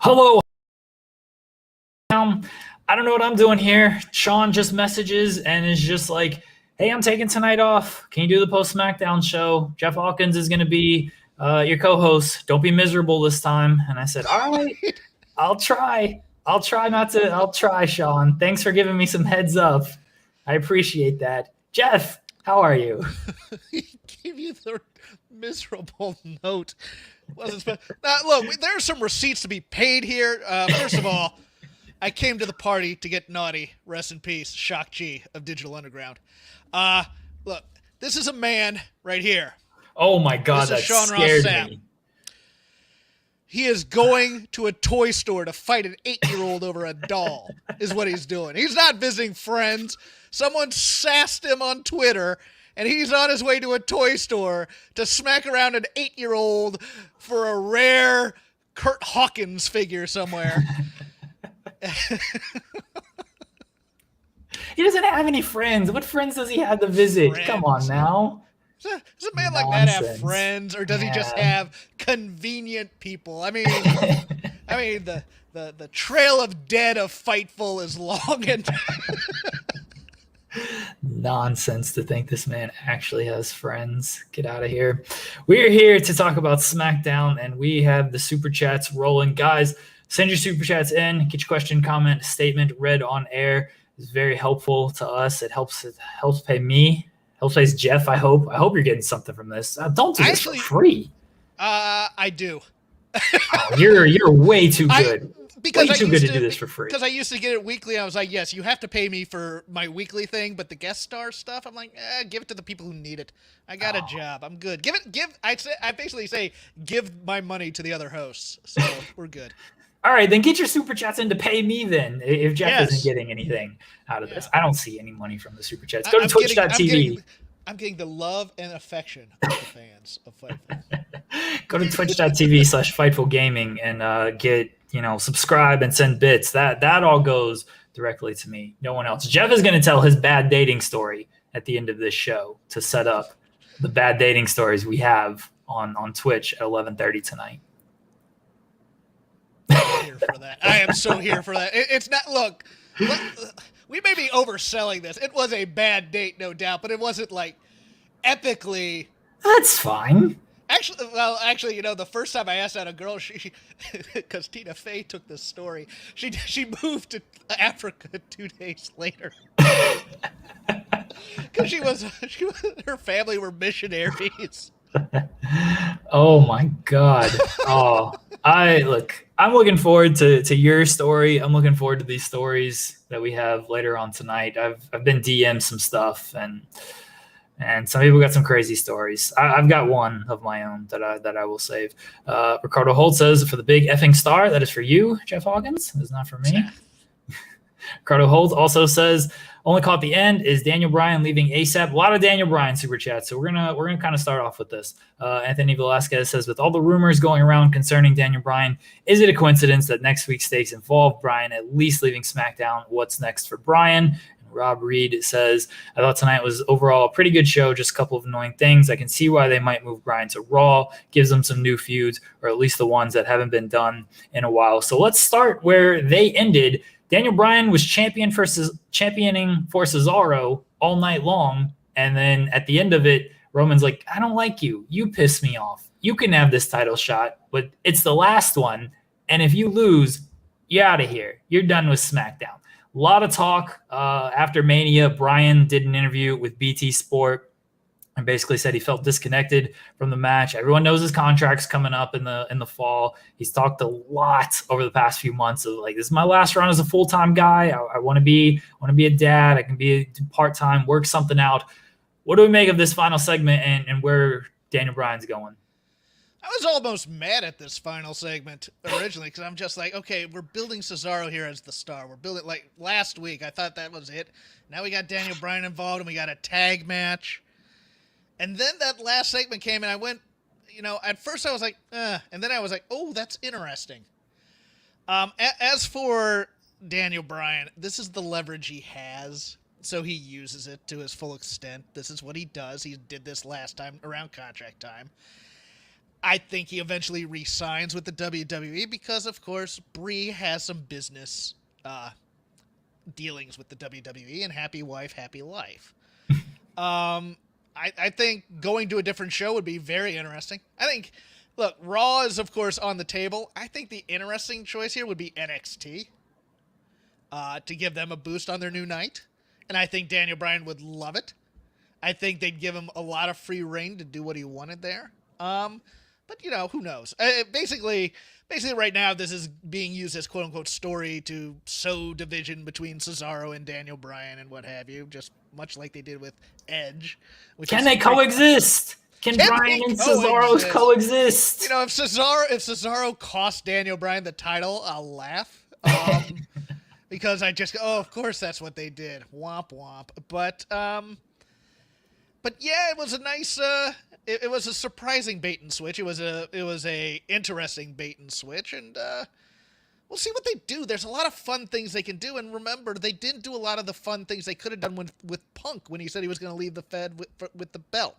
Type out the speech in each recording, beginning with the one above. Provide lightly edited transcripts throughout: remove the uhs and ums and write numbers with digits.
Hello. I don't know what I'm doing here. Sean just messages and is just like, hey, I'm taking tonight off. Can you do the post Smackdown show? Jeff Hawkins is going to be your co-host. Don't be miserable this time. And I said, all right, I'll try. I'll try, Sean. Thanks for giving me some heads up. I appreciate that. Jeff, how are you? He gave you the miserable note. Now, look, there's some receipts to be paid here. First of all, I came to the party to get naughty. Rest in peace, Shock G of Digital Underground. Look, this is a man right here. Oh my God, This is that Sean Ross scared Sapp. me. He is going to a toy store to fight an 8-year-old over a doll, is what he's doing. He's not visiting friends. Someone sassed him on Twitter, and he's on his way to a toy store to smack around an 8-year-old for a rare Kurt Hawkins figure somewhere. He doesn't have any friends. What friends does he have to visit? Friends. Come on now. Does a man like that have Nonsense. friends, or does he just have convenient people? I mean, the trail of dead of Fightful is long and Nonsense to think this man actually has friends. Get out of here. We're here to talk about SmackDown, and we have the super chats rolling. Guys, send your super chats in. Get your question, comment, statement read on air. It's very helpful to us. It helps pay me. Helps pay Jeff, I hope. I hope you're getting something from this. Don't do this for free. I do. Oh, you're way too good. Because way I too used good to do this for free. Because I used to get it weekly. I was like, yes, you have to pay me for my weekly thing, but the guest star stuff, I'm like, give it to the people who need it. I got a job. I'm good. I basically say, give my money to the other hosts. So we're good. All right, then get your super chats in to pay me then, if Jeff Yes. isn't getting anything out of this. I don't see any money from the super chats. I- Go to I'm twitch.tv. I'm getting the love and affection of the fans of Fightful. Go to twitch.tv/Fightful Gaming and get, subscribe and send bits. That all goes directly to me. No one else. Jeff is going to tell his bad dating story at the end of this show to set up the bad dating stories we have on Twitch at 11:30 tonight. I'm here for that. I am so here for that. It's not. Look, we may be overselling this. It was a bad date, no doubt, but it wasn't like epically. That's fine. Actually, the first time I asked out a girl, she because Tina Fey took this story, she moved to Africa 2 days later because her family were missionaries. Oh my God. Oh, I'm looking forward to your story. I'm looking forward to these stories that we have later on tonight. I've been DM'd some stuff and some people got some crazy stories. I've got one of my own that I will save. Ricardo Holt says, for the big effing star, that is for you, Jeff Hawkins. It's not for me. Ricardo Holt also says, only caught the end is Daniel Bryan leaving ASAP. A lot of Daniel Bryan super chats, so we're gonna kind of start off with this. Anthony Velasquez says, with all the rumors going around concerning Daniel Bryan, is it a coincidence that next week's stakes involve Bryan at least leaving SmackDown? What's next for Bryan? And Rob Reed says, I thought tonight was overall a pretty good show, just a couple of annoying things. I can see why they might move Bryan to Raw, gives them some new feuds, or at least the ones that haven't been done in a while. So let's start where they ended. Daniel Bryan was championing for Cesaro all night long, and then at the end of it, Roman's like, I don't like you. You piss me off. You can have this title shot, but it's the last one, and if you lose, you're out of here. You're done with SmackDown. A lot of talk after Mania. Bryan did an interview with BT Sport and basically said he felt disconnected from the match. Everyone knows his contract's coming up in the fall. He's talked a lot over the past few months of like, this is my last run as a full-time guy. I want to be a dad. I can be a part-time, work something out. What do we make of this final segment and where Daniel Bryan's going? I was almost mad at this final segment originally because I'm just like, okay, we're building Cesaro here as the star. We're building, like last week, I thought that was it. Now we got Daniel Bryan involved and we got a tag match. And then that last segment came and I went, at first I was like, and then I was like, oh, that's interesting. As for Daniel Bryan, this is the leverage he has, so he uses it to his full extent. This is what he does. He did this last time around contract time. I think he eventually re-signs with the WWE because, of course, Brie has some business dealings with the WWE, and happy wife, happy life. I think going to a different show would be very interesting. I think, look, Raw is, of course, on the table. I think the interesting choice here would be NXT to give them a boost on their new night. And I think Daniel Bryan would love it. I think they'd give him a lot of free reign to do what he wanted there. But, who knows? Basically, right now, this is being used as quote-unquote story to sow division between Cesaro and Daniel Bryan and what have you, just much like they did with Edge. Can they coexist? Can Bryan and Cesaro coexist? If Cesaro cost Daniel Bryan the title, I'll laugh. Because I just go, of course that's what they did. Womp womp. But yeah, it was a nice it was a surprising bait and switch. It was a interesting bait and switch, and we'll see what they do. There's a lot of fun things they can do, and remember, they didn't do a lot of the fun things they could have done with Punk when he said he was going to leave the Fed with the belt.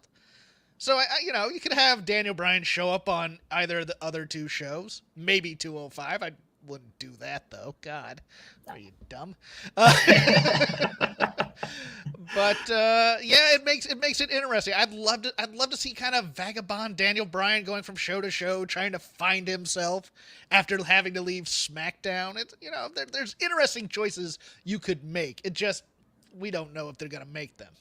So you could have Daniel Bryan show up on either of the other two shows, maybe 205. I wouldn't do that though. God, are you dumb? But yeah, it makes it interesting. I'd love to see kind of vagabond Daniel Bryan going from show to show, trying to find himself after having to leave SmackDown. It's there's interesting choices you could make. It just we don't know if they're gonna make them.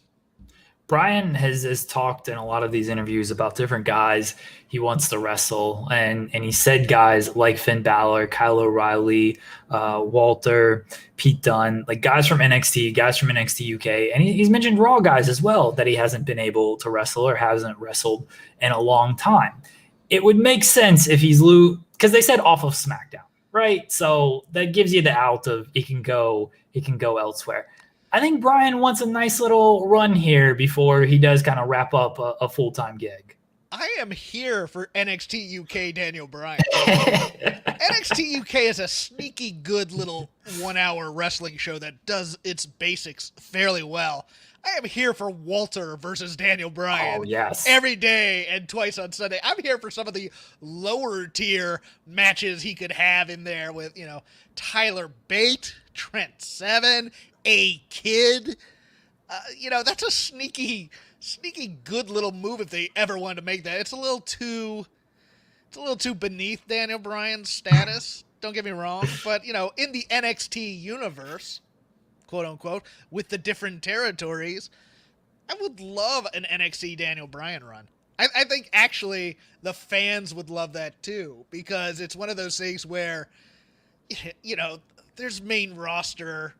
Bryan has talked in a lot of these interviews about different guys he wants to wrestle, and he said guys like Finn Balor, Kyle O'Reilly, Walter, Pete Dunne, like guys from NXT, guys from NXT UK, and he's mentioned Raw guys as well that he hasn't been able to wrestle or hasn't wrestled in a long time. It would make sense if he's because they said off of SmackDown, right? So that gives you the out of he can go elsewhere. I think Bryan wants a nice little run here before he does kind of wrap up a full-time gig. I am here for NXT UK Daniel Bryan. NXT UK is a sneaky good little 1-hour wrestling show that does its basics fairly well. I am here for Walter versus Daniel Bryan. Oh, yes. Every day and twice on Sunday. I'm here for some of the lower tier matches he could have in there with, Tyler Bate, Trent Seven, A-Kid. That's a sneaky good little move if they ever wanted to make that. It's a little too beneath Daniel Bryan's status. Don't get me wrong, but in the NXT universe, quote unquote, with the different territories, I would love an NXT Daniel Bryan run. I think actually the fans would love that too, because it's one of those things where there's main roster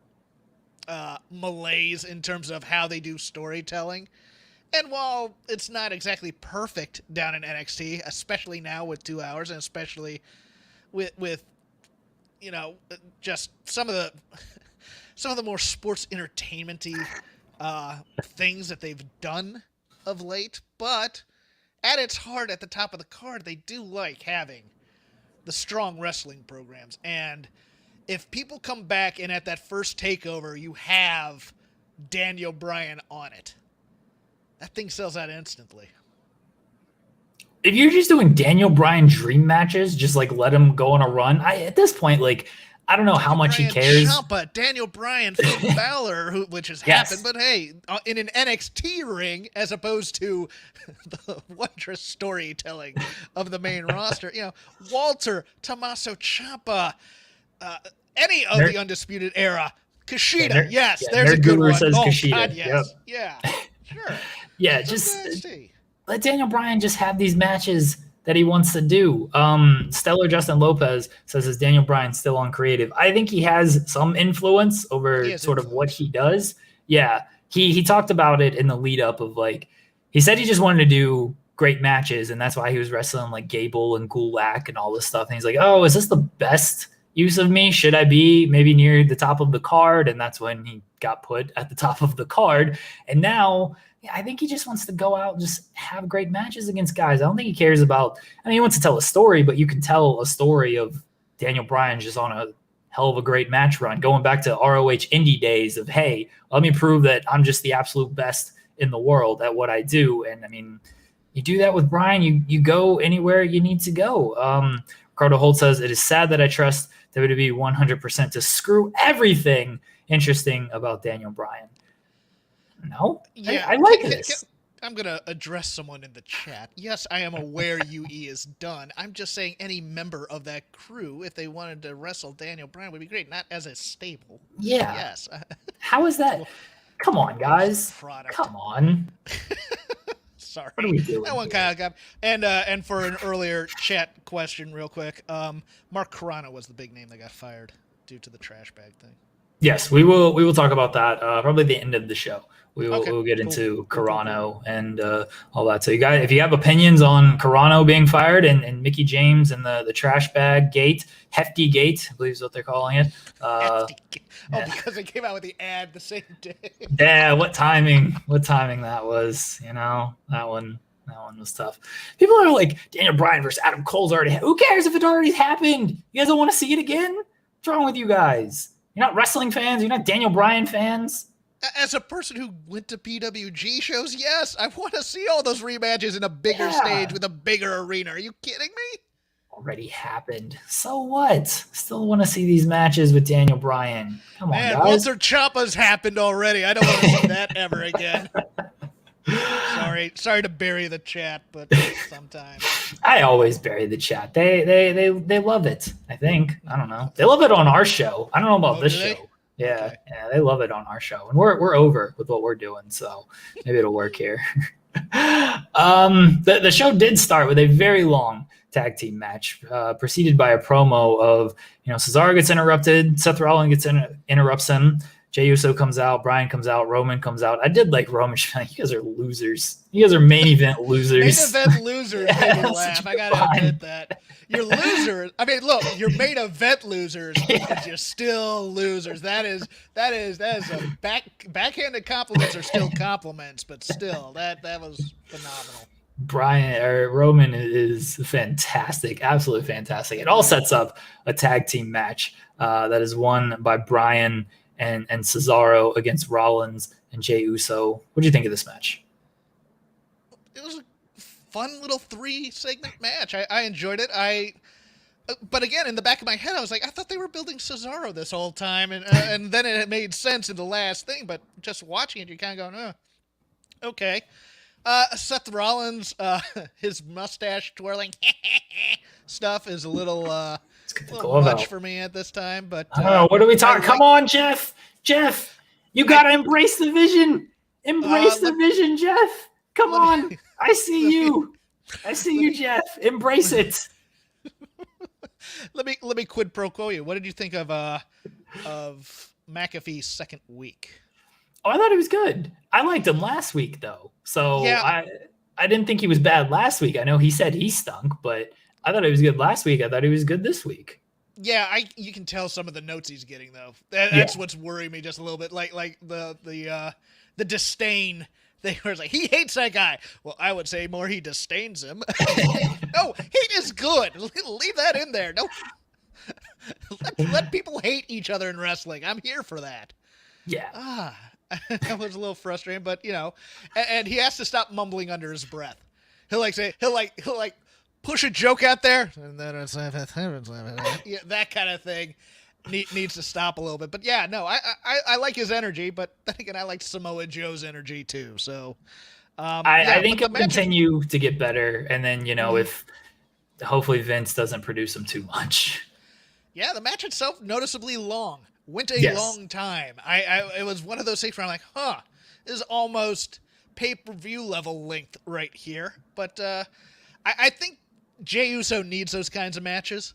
malaise in terms of how they do storytelling. And while it's not exactly perfect down in NXT, especially now with 2 hours, and especially with just some of the more sports entertainment-y things that they've done of late, but at its heart, at the top of the card, they do like having the strong wrestling programs. And if people come back and at that first takeover, you have Daniel Bryan on it, that thing sells out instantly. If you're just doing Daniel Bryan dream matches, just let him go on a run. At this point, I don't know how much he cares. Ciampa, Daniel Bryan, Finn Balor, which has happened, but hey, in an NXT ring, as opposed to the wondrous storytelling of the main roster, Walter, Tommaso Ciampa, any of the Undisputed Era, Kushida, there's a good one. Says Kushida. God, yes. Yep. Yeah, sure. Yeah, just let Daniel Bryan just have these matches that he wants to do. Stellar Justin Lopez says, is Daniel Bryan still on creative? I think he has some influence over sort of what he does. Yeah, he talked about it in the lead up of he said he just wanted to do great matches, and that's why he was wrestling Gable and Gulak and all this stuff. And he's like, oh, is this the best use of me? Should I be maybe near the top of the card? And that's when he got put at the top of the card. And now I think he just wants to go out and just have great matches against guys. I don't think he cares about, he wants to tell a story, but you can tell a story of Daniel Bryan just on a hell of a great match run, going back to ROH indie days of, hey, let me prove that I'm just the absolute best in the world at what I do. And You do that with Bryan, you go anywhere you need to go. Ricardo Holt says, it is sad that I trust WWE 100% to screw everything interesting about Daniel Bryan. No, yeah, I like this. I'm going to address someone in the chat. Yes, I am aware UE is done. I'm just saying any member of that crew, if they wanted to wrestle Daniel Bryan, would be great. Not as a stable. Yeah. Yes. How is that? Come on, guys. Come on. Sorry. What are we doing? That one kind of got. And for an earlier chat question, real quick, Mark Carrano was the big name that got fired due to the trash bag thing. Yes, we will talk about that probably the end of the show. We'll get into Carrano and all that. So you guys, if you have opinions on Carrano being fired and Mickie James and the trash bag gate, hefty gate, I believe is what they're calling it. Because they came out with the ad the same day. Yeah, what timing that was. That one was tough. People are like, Daniel Bryan versus Adam Cole's already. Who cares if it already happened? You guys don't want to see it again? What's wrong with you guys? You're not wrestling fans. You're not Daniel Bryan fans. As a person who went to PWG shows, yes, I want to see all those rematches in a bigger stage with a bigger arena. Are you kidding me? Already happened. So what? Still want to see these matches with Daniel Bryan. Come on, guys. Walter Ciampa's happened already. I don't want to see that ever again. Sorry to bury the chat, but sometimes I always bury the chat. They love it. I think. I don't know. They love it on our show. I don't know about this show. Yeah, okay. Yeah, they love it on our show, and we're over with what we're doing, so maybe it'll work here. The show did start with a very long tag team match, preceded by a promo of Cesaro gets interrupted, Seth Rollins interrupts him, Jey Uso comes out, Bryan comes out, Roman comes out. I did like Roman. You guys are losers. You guys are main event losers. Main event losers made me laugh. I gotta admit that. You're losers. I mean, look, you're main event losers, but you're still losers. That is a backhanded compliments are still compliments, but still, that was phenomenal. Roman is fantastic, absolutely fantastic. It all sets up a tag team match that is won by Bryan and Cesaro against Rollins and Jey Uso. What do you think of this match? It was a fun little 3-segment match. I enjoyed it. But again, in the back of my head, I was like, I thought they were building Cesaro this whole time, and then it made sense in the last thing. But just watching it, you kind of go, okay. Seth Rollins, his mustache twirling stuff is a little much for me at this time. But I don't know. What are we talking? Come on, Jeff. You got to embrace the vision. Embrace the vision, Jeff. Come on. I see you. Jeff. Embrace it. Let me quid pro quo you. What did you think of McAfee's second week? Oh, I thought he was good. I liked him last week, though. So yeah. I didn't think he was bad last week. I know he said he stunk, but I thought he was good last week. I thought he was good this week. Yeah, you can tell some of the notes he's getting, though. That's what's worrying me just a little bit. Like the disdain. They were like, he hates that guy. Well, I would say more he disdains him. No, hate is good. Leave that in there. No, let people hate each other in wrestling. I'm here for that. Yeah. That was a little frustrating, but and he has to stop mumbling under his breath. He'll push a joke out there, and then it's that kind of thing needs to stop a little bit. But yeah, no, I like his energy, but then again, I like Samoa Joe's energy too. So I think he'll continue to get better, and then if hopefully Vince doesn't produce him too much. Yeah, the match itself noticeably long. Went a long time. It was one of those things where I'm like, this is almost pay-per-view level length right here. But I think Jey Uso needs those kinds of matches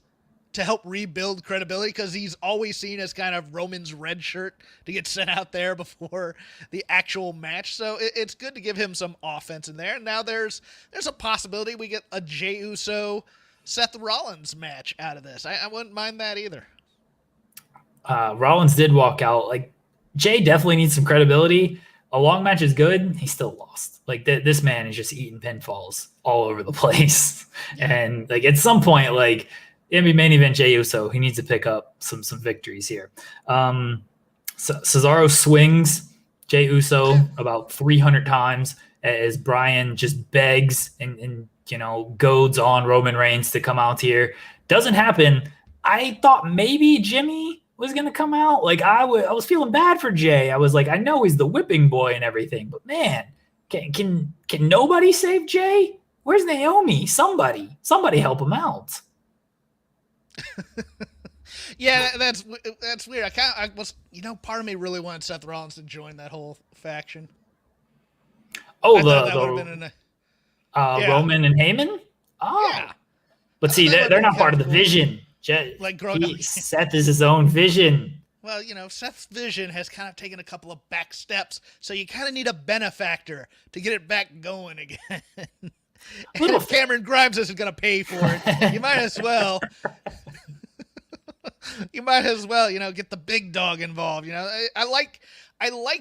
to help rebuild credibility, because he's always seen as kind of Roman's red shirt to get sent out there before the actual match. So it's good to give him some offense in there. And now there's a possibility we get a Jey Uso Seth Rollins match out of this. I wouldn't mind that either. Rollins did walk out. Like, Jay definitely needs some credibility. A long match is good. He still lost. Like, this man is just eating pinfalls all over the place. And like, at some point, like, it'll be main event Jey Uso. He needs to pick up some victories here. Cesaro swings Jey Uso about 300 times, as Bryan just begs and goads on Roman Reigns to come out here. Doesn't happen. I thought maybe Jimmy was going to come out. Like I was feeling bad for Jay. I was like, I know he's the whipping boy and everything, but man, can nobody save Jay? Where's Naomi? Somebody help him out. Yeah, that's weird. I was, part of me really wanted Seth Rollins to join that whole faction. Oh, Roman and Heyman? Oh. Yeah. But see, they're not part of the vision. Seth is his own vision. Well, Seth's vision has kind of taken a couple of back steps, so you kind of need a benefactor to get it back going again. And if Cameron Grimes isn't going to pay for it, you might as well. Get the big dog involved. I like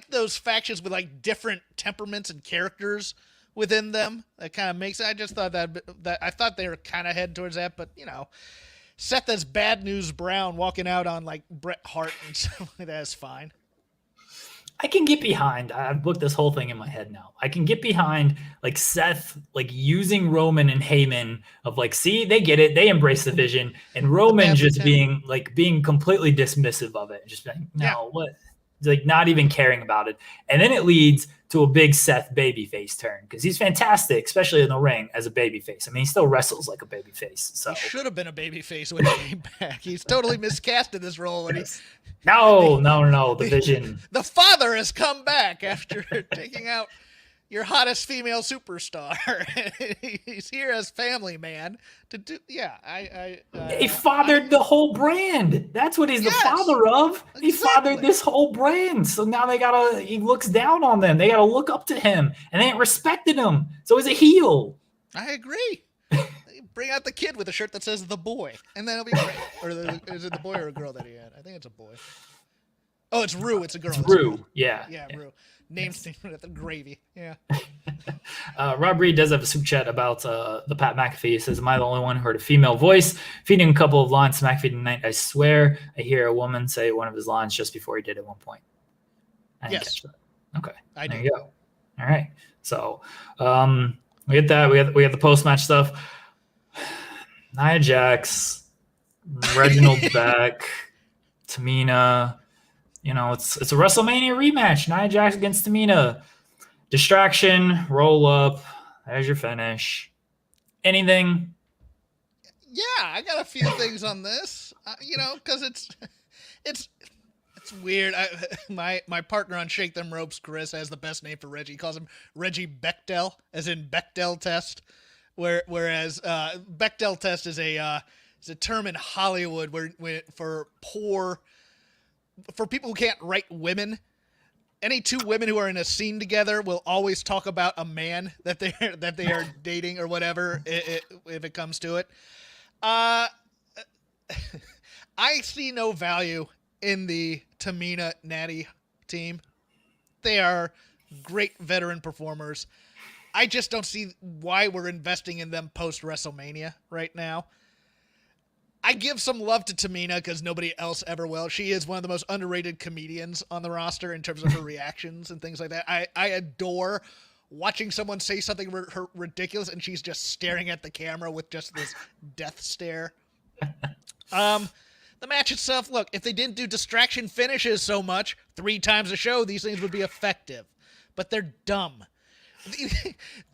those factions with like different temperaments and characters within them. That kind of makes it. I just thought that I thought they were kind of heading towards that, but Seth as Bad News Brown walking out on like Bret Hart and stuff like that is fine. I can get behind. I've booked this whole thing in my head now. I can get behind like Seth, like using Roman and Heyman of like, see, they get it. They embrace the vision, and Roman just being completely dismissive of it. Just like, no, what? Like not even caring about it. And then it leads to a big Seth babyface turn because he's fantastic, especially in the ring as a babyface. I mean, he still wrestles like a babyface. So he should have been a babyface when he came back. He's totally miscasted this role. When No, the vision. The father has come back after taking out your hottest female superstar. He's here as family man to do. Yeah, he fathered the whole brand. That's what he's the father of. He fathered this whole brand. So now he looks down on them. They gotta look up to him, and they ain't respected him. So he's a heel. I agree. Bring out the kid with a shirt that says "the boy," and then it'll be great. Or is it the boy or a girl that he had? I think it's a boy. Oh, it's Rue. It's a girl. It's Rue. Yeah. Rue. Names with the gravy. Yeah. Rob Reed does have a super chat about the Pat McAfee. He says, "Am I the only one who heard a female voice feeding a couple of lines to McAfee tonight? I swear I hear a woman say one of his lines just before he did at one point." I didn't catch that. Okay. There you go. All right. So we get that. We got the post match stuff. Nia Jax, Reginald's back, Tamina. It's a WrestleMania rematch. Nia Jax against Tamina. Distraction, roll up. There's your finish. Anything? Yeah, I got a few things on this. Because it's weird. My partner on Shake Them Ropes, Chris, has the best name for Reggie. He calls him Reggie Bechdel, as in Bechdel test. Whereas Bechdel test is a term in Hollywood for people who can't write women. Any two women who are in a scene together will always talk about a man that they are dating or whatever if it comes to it. I see no value in the Tamina Natty team. They are great veteran performers. I just don't see why we're investing in them post WrestleMania right now. I give some love to Tamina because nobody else ever will. She is one of the most underrated comedians on the roster in terms of her reactions and things like that. I adore watching someone say something ridiculous and she's just staring at the camera with just this death stare. The match itself, look, if they didn't do distraction finishes so much 3 times a show, these things would be effective. But they're dumb.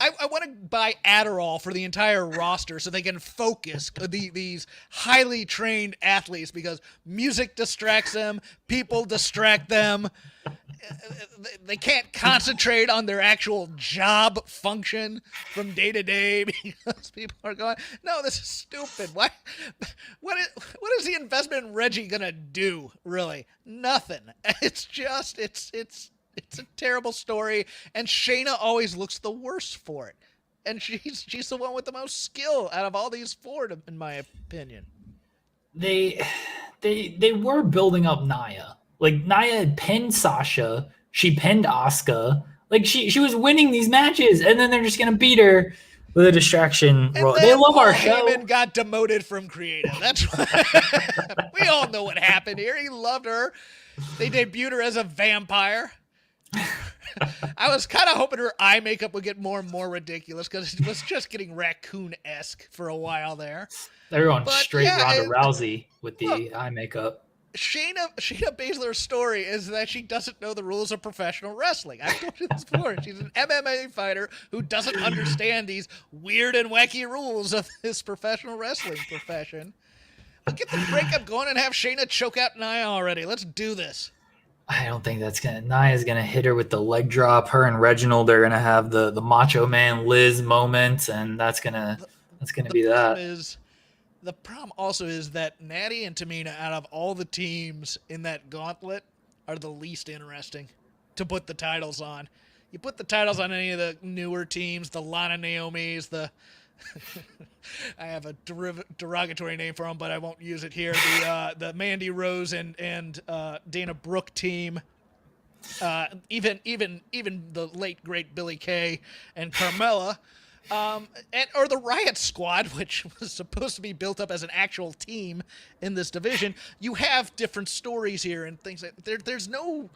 I want to buy Adderall for the entire roster so they can focus these highly trained athletes because music distracts them, people distract them. They can't concentrate on their actual job function from day to day because people are going, no, this is stupid. What is the investment in Reggie going to do, really? Nothing. It's just, it's a terrible story, and Shayna always looks the worst for it. And she's the one with the most skill out of all these 4, in my opinion. They were building up Nia. Like, Nia had pinned Sasha. She pinned Asuka. Like, she was winning these matches, and then they're just going to beat her with a distraction. They love our show. Heyman got demoted from creative. That's what we all know what happened here. He loved her. They debuted her as a vampire. I was kind of hoping her eye makeup would get more and more ridiculous because it was just getting raccoon-esque for a while there. They're going But, straight yeah, Ronda Rousey with the look, eye makeup. Shayna Baszler's story is that she doesn't know the rules of professional wrestling. I've told you this before. She's an MMA fighter who doesn't understand these weird and wacky rules of this professional wrestling profession. But get the breakup going and have Shayna choke out Nia already. Let's do this. I don't think Nia's gonna hit her with the leg drop. Her and Reginald are gonna have the Macho Man Liz moment, and that's gonna be that. The problem also is that Natty and Tamina, out of all the teams in that gauntlet, are the least interesting to put the titles on. You put the titles on any of the newer teams, the Lana Naomi's, the I have a derogatory name for them, but I won't use it here. The Mandy Rose and Dana Brooke team. Even the late great Billie Kay and Carmella. Or the Riot Squad, which was supposed to be built up as an actual team in this division. You have different stories here and things like there's no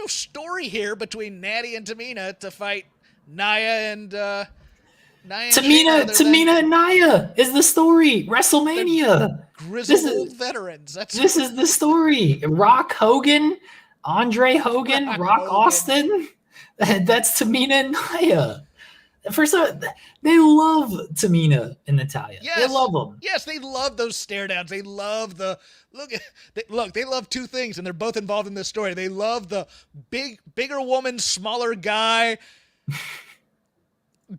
story here between Natty and Tamina to fight Nia and Nia. Tamina and Nia is the story. WrestleMania. Grizzled old veterans. This is the story. Rock Hogan, Andre Hogan, Rock Austin. That's Tamina and Nia. First of all, they love Tamina and Natalya. Yes. They love them. Yes, they love those stare downs. They love the look. They love two things, and they're both involved in this story. They love the bigger woman, smaller guy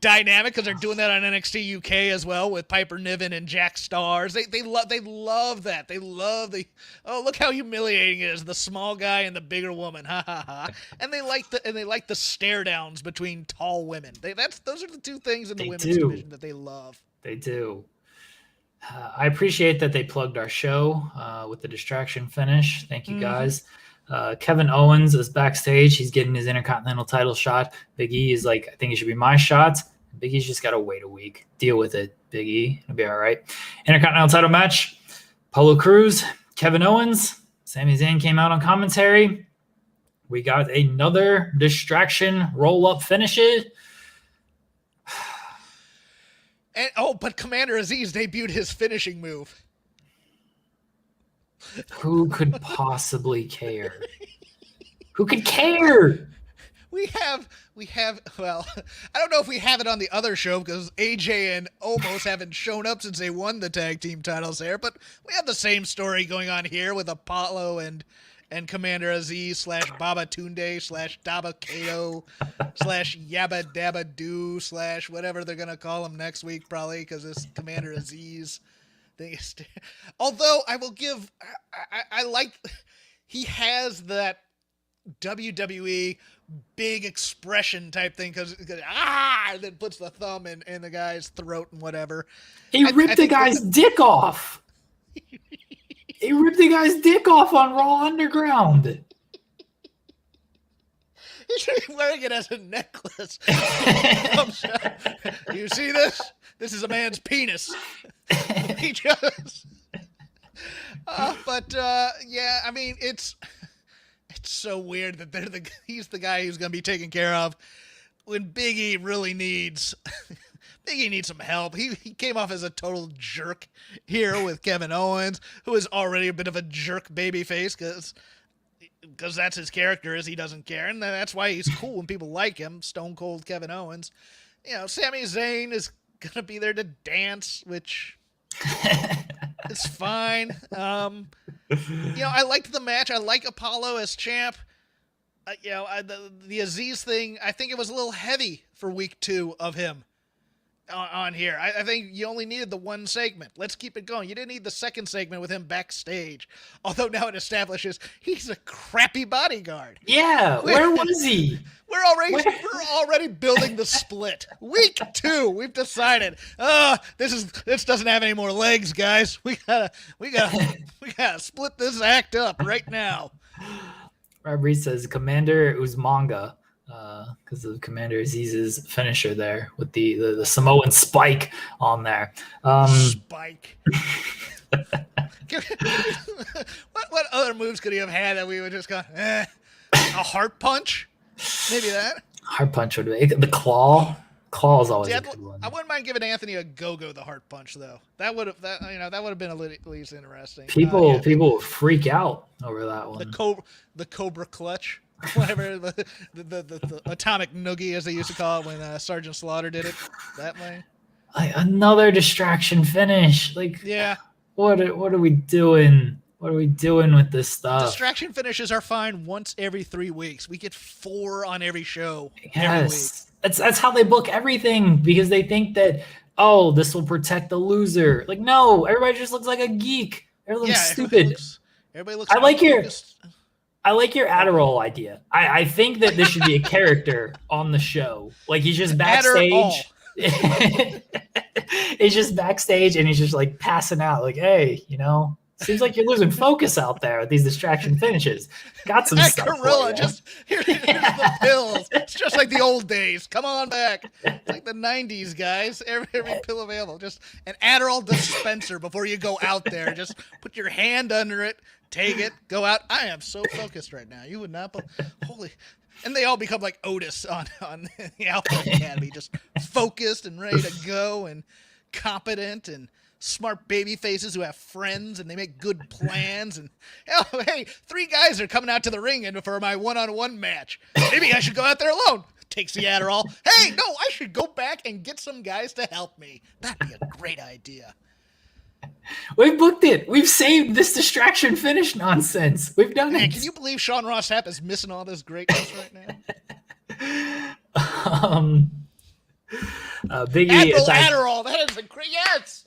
dynamic because they're doing that on NXT UK as well with Piper Niven and Jack Stars. They love that. They love look how humiliating it is, the small guy and the bigger woman. Ha ha ha. And they like the stare downs between tall women. Those are the two things in the women's division that they love. They do. I appreciate that they plugged our show with the distraction finish. Thank you guys. Kevin Owens is backstage. He's getting his Intercontinental title shot. Big E is like, I think it should be my shot. Big E's just got to wait a week. Deal with it, Big E. It'll be all right. Intercontinental title match. Apollo Crews, Kevin Owens. Sami Zayn came out on commentary. We got another distraction roll-up finish it. But Commander Aziz debuted his finishing move. Who could possibly care? Who could care? We have, well, I don't know if we have it on the other show because AJ and Omos haven't shown up since they won the tag team titles there, but we have the same story going on here with Apollo and Commander Aziz / Baba Tunde / Daba Kato / Yabba Dabba Doo / whatever they're going to call him next week probably because it's Commander Aziz. Although I will give, I like, he has that WWE big expression type thing because and then puts the thumb in the guy's throat and whatever. He ripped the guy's dick off. He ripped the guy's dick off on Raw Underground. He should be wearing it as a necklace. You see this? This is a man's penis. He just. Yeah, I mean, it's so weird that he's the guy who's going to be taken care of when Big E really needs. Big E needs some help. He came off as a total jerk here with Kevin Owens, who is already a bit of a jerk babyface because that's his character, is he doesn't care, and that's why he's cool when people like him. Stone Cold Kevin Owens. Sami Zayn is gonna be there to dance, which is fine. I liked the match. I like Apollo as champ. The Aziz thing, I think it was a little heavy for week 2 of him on here. I think you only needed the one segment. Let's keep it going. You didn't need the second segment with him backstage. Although now it establishes he's a crappy bodyguard. Yeah, where was he? We're already building the split. Week 2, we've decided. This doesn't have any more legs, guys. We gotta split this act up right now. Rob says Commander Uzmanga. Because of Commander Aziz's finisher there with the Samoan spike on there. Spike. What other moves could he have had that we would just go, A heart punch? Maybe that. Heart punch would be the claw. Claw is always a good one. I wouldn't mind giving Anthony a go-go the heart punch though. That would have been at least interesting. People would freak out over that one. The Cobra Clutch, whatever the atomic noogie as they used to call it when Sergeant Slaughter did it. That way. Like another distraction finish. Like yeah. What are we doing? What are we doing with this stuff? Distraction finishes are fine once every 3 weeks. We get 4 on every show. Yes. Every week. That's how they book everything because they think that, oh, this will protect the loser. Like, no, everybody just looks like a geek. Everybody looks stupid. Everybody looks I like your Adderall idea. I think that this should be a character on the show. Like he's just backstage. He's just backstage and he's just like passing out. Like, hey, seems like you're losing focus out there with these distraction finishes. Got some stuff. Gorilla, just here's the pills. It's just like the old days. Come on back. It's like the 90s, guys. Every pill available. Just an Adderall dispenser before you go out there. Just put your hand under it, take it, go out. I am so focused right now. You would not holy. And they all become like Otis on the Alpha Academy, just focused and ready to go and competent and smart baby faces who have friends and they make good plans. And hey, 3 guys are coming out to the ring and for my one-on-one match. Maybe I should go out there alone. Takes the Adderall. Hey, no, I should go back and get some guys to help me. That'd be a great idea. We've booked it. We've saved this distraction finish nonsense. We've done it. Can you believe Sean Ross Sapp is missing all this greatness right now? Big E. Adderall. That is a great. Yes.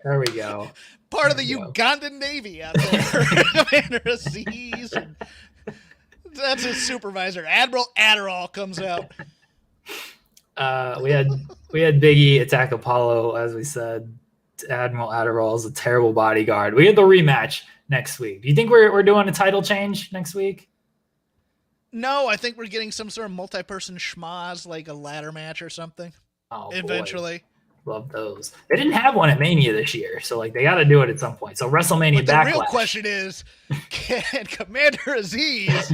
There we go. Part of the Ugandan Navy out there. Commander Aziz. That's his supervisor. Admiral Adderall comes out. We had Big E attack Apollo, as we said. Admiral Adderall is a terrible bodyguard. We had the rematch next week. Do you think we're doing a title change next week? No, I think we're getting some sort of multi-person schmaz, like a ladder match or something. Oh, eventually. Boy. Love those. They didn't have one at Mania this year, so they got to do it at some point. So WrestleMania Backlash. The real question is, can Commander Aziz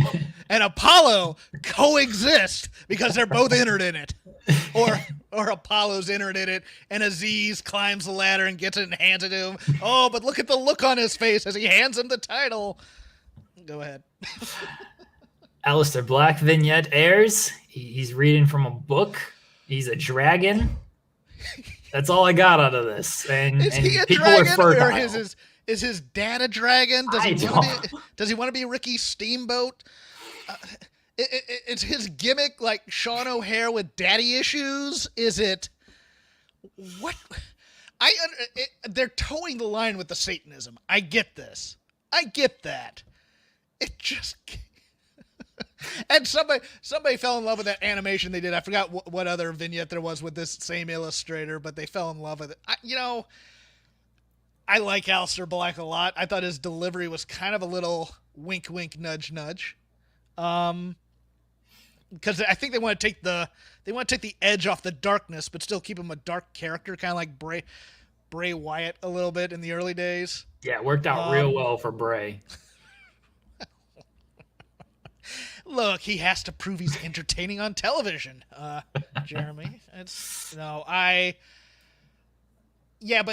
and Apollo coexist because they're both entered in it, or Apollo's entered in it and Aziz climbs the ladder and gets it and hands it to him. Oh, but look at the look on his face as he hands him the title. Go ahead. Alistair Black vignette airs. He's reading from a book. He's a dragon. That's all I got out of this. And he a people dragon, are fertile. or is his dad a dragon? Does he want to be Ricky Steamboat? It's his gimmick like Sean O'Hare with daddy issues? Is it what? They're towing the line with the Satanism. I get this. I get that. It just. And somebody fell in love with that animation they did. I forgot what other vignette there was with this same illustrator, but they fell in love with it. I like Alistair Black a lot. I thought his delivery was kind of a little wink, wink, nudge, nudge. Because I think they want to take the edge off the darkness, but still keep him a dark character, kind of like Bray Wyatt a little bit in the early days. Yeah, it worked out real well for Bray. Look, he has to prove he's entertaining on television, Jeremy. But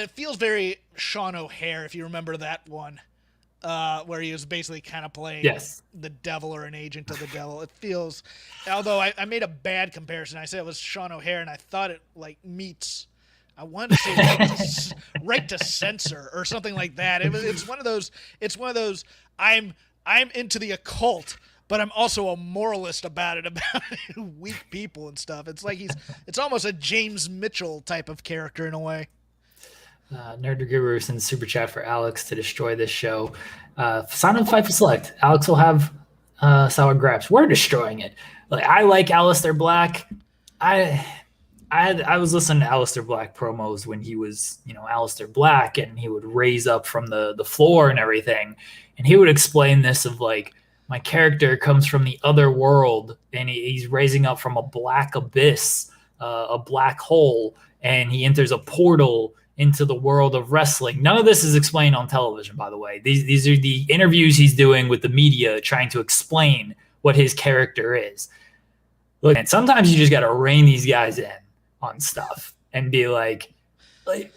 it feels very Sean O'Hare, if you remember that one, where he was basically kind of playing the devil or an agent of the devil. It feels, although I made a bad comparison. I said it was Sean O'Hare, and I thought it like meets, I wanted to say right to censor or something like that. It's one of those. I'm into the occult, but I'm also a moralist about weak people and stuff. It's like it's almost a James Mitchell type of character in a way. Nerd Guru sends super chat for Alex to destroy this show. Sign up Fightful Select. Alex will have sour grapes. We're destroying it. I like Alistair Black. I was listening to Alistair Black promos when he was, Alistair Black, and he would raise up from the floor and everything. And he would explain this of like, my character comes from the other world, and he's raising up from a black abyss, a black hole, and he enters a portal into the world of wrestling. None of this is explained on television, by the way. These are the interviews he's doing with the media trying to explain what his character is. Look, and sometimes you just got to rein these guys in on stuff and be like,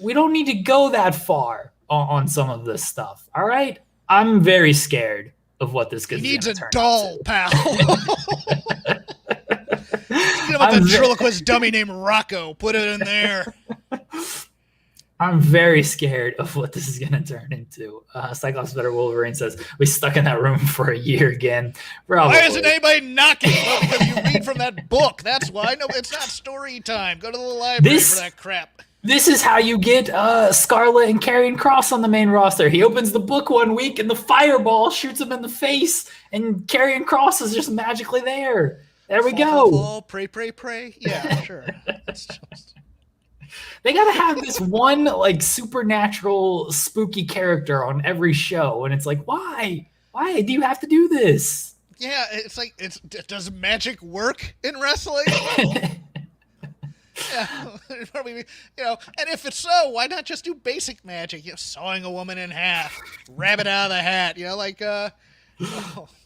we don't need to go that far on some of this stuff. All right. I'm very scared of what this is. He needs a doll, pal. Get him a ventriloquist dummy named Rocco. Put it in there. I'm very scared of what this is going to turn into. Cyclops Better Wolverine says, we stuck in that room for a year again. Probably. Why isn't anybody knocking? Well, because you read from that book. That's why. No, it's not story time. Go to the library for that crap. This is how you get Scarlet and Karrion Kross on the main roster. He opens the book one week and the fireball shoots him in the face, and Karrion Kross is just magically there. There we go. Fall, pray, pray, pray. Yeah, sure. It's just... They gotta have this one like supernatural spooky character on every show, and it's like, why do you have to do this? Yeah, it's like, does magic work in wrestling? Yeah, and if it's so, why not just do basic magic? Sawing a woman in half, rabbit out of the hat. Like what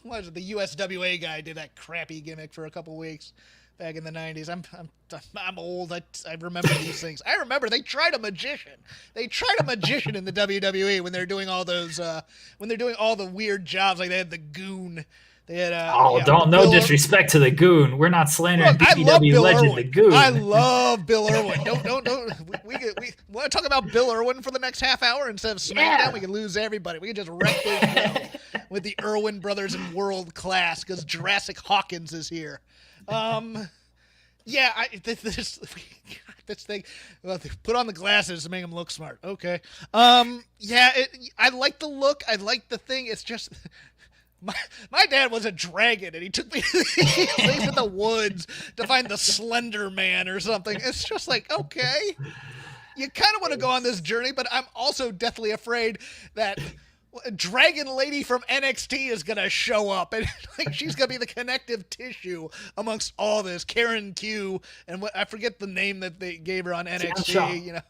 was it? The USWA guy did that crappy gimmick for a couple weeks back in the 90s. I'm old. I remember these things. I remember they tried a magician. They tried a magician in the WWE when they're doing all those when they're doing all the weird jobs. Like they had the Goon. They had no disrespect to the Goon. We're not slandering BCW legend Irwin. the Goon. I love Bill Irwin. Don't. We want to talk about Bill Irwin for the next half hour instead of SmackDown. Yeah. We can lose everybody. We can just wreck this show with the Irwin brothers in world class because Jurassic Hawkins is here. This thing. Well, put on the glasses to make him look smart. Okay. I like the look. I like the thing. It's just. My dad was a dragon, and he took me to these in the woods to find the Slender Man or something. It's just like, okay, you kind of want to go on this journey, but I'm also deathly afraid that Dragon Lady from NXT is going to show up, and like she's going to be the connective tissue amongst all this. Karen Q, and I forget the name that they gave her on NXT.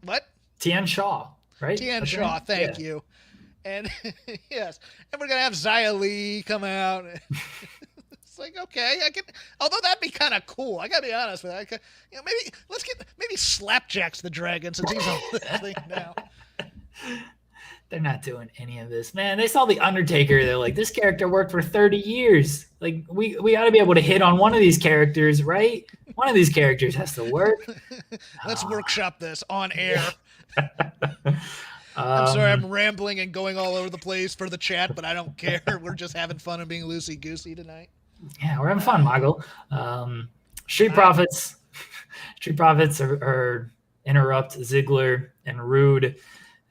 What? Tian Shaw, right? Tian Shaw, thank you. And yes, and we're gonna have Xia Li come out. It's like, okay, although that'd be kind of cool. I gotta be honest with you. Maybe Slapjack's the dragon since he's on this thing now. They're not doing any of this, man. They saw the Undertaker. They're like, this character worked for 30 years. Like, we ought to be able to hit on one of these characters, right? One of these characters has to work. Let's workshop this on air. I'm sorry, I'm rambling and going all over the place for the chat, but I don't care. We're just having fun and being loosey-goosey tonight. Yeah, we're having fun, Moggle. Street Profits. Street Profits are interrupt Ziggler and Rude,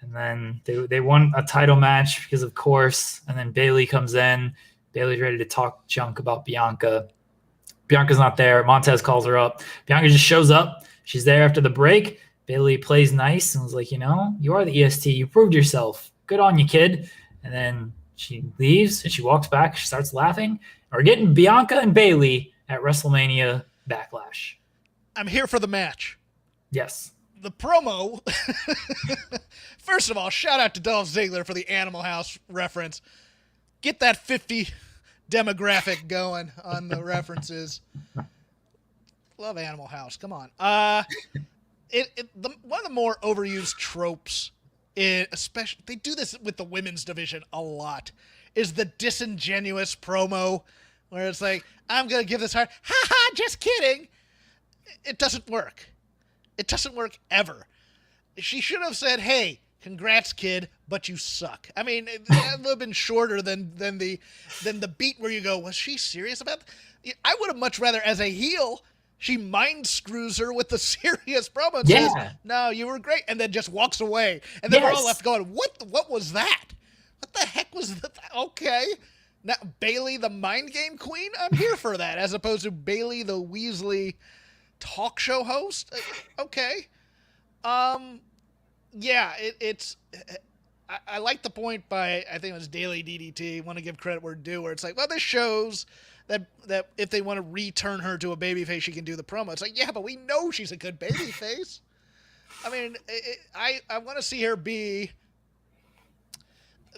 and then they won a title match because of course, and then Bayley comes in. Bayley's ready to talk junk about Bianca. Bianca's not there. Montez calls her up. Bianca just shows up. She's there after the break. Bayley plays nice and was like, you are the EST. You proved yourself. Good on you, kid. And then she leaves and she walks back. She starts laughing. We're getting Bianca and Bayley at WrestleMania Backlash. I'm here for the match. Yes. The promo. First of all, shout out to Dolph Ziggler for the Animal House reference. Get that 50 demographic going on the references. Love Animal House. Come on. One of the more overused tropes, especially they do this with the women's division a lot, is the disingenuous promo where it's like, I'm going to give this heart, ha, just kidding. It doesn't work. It doesn't work ever. She should have said, hey, congrats, kid, but you suck. I mean, it would have been shorter than the beat where you go, was she serious about that? I would have much rather, as a heel, she mind screws her with the serious promo and says, no, you were great, and then just walks away. And then we're all left going, what was that? What the heck was that? Okay. Now, Bayley, the mind game queen, I'm here for that, as opposed to Bayley, the Weasley talk show host. Okay. It's I like the point by, I think it was Daily DDT, want to give credit where due, where it's like, well, this shows that if they want to return her to a babyface, she can do the promo. It's like, yeah, but we know she's a good babyface. I mean, I want to see her be...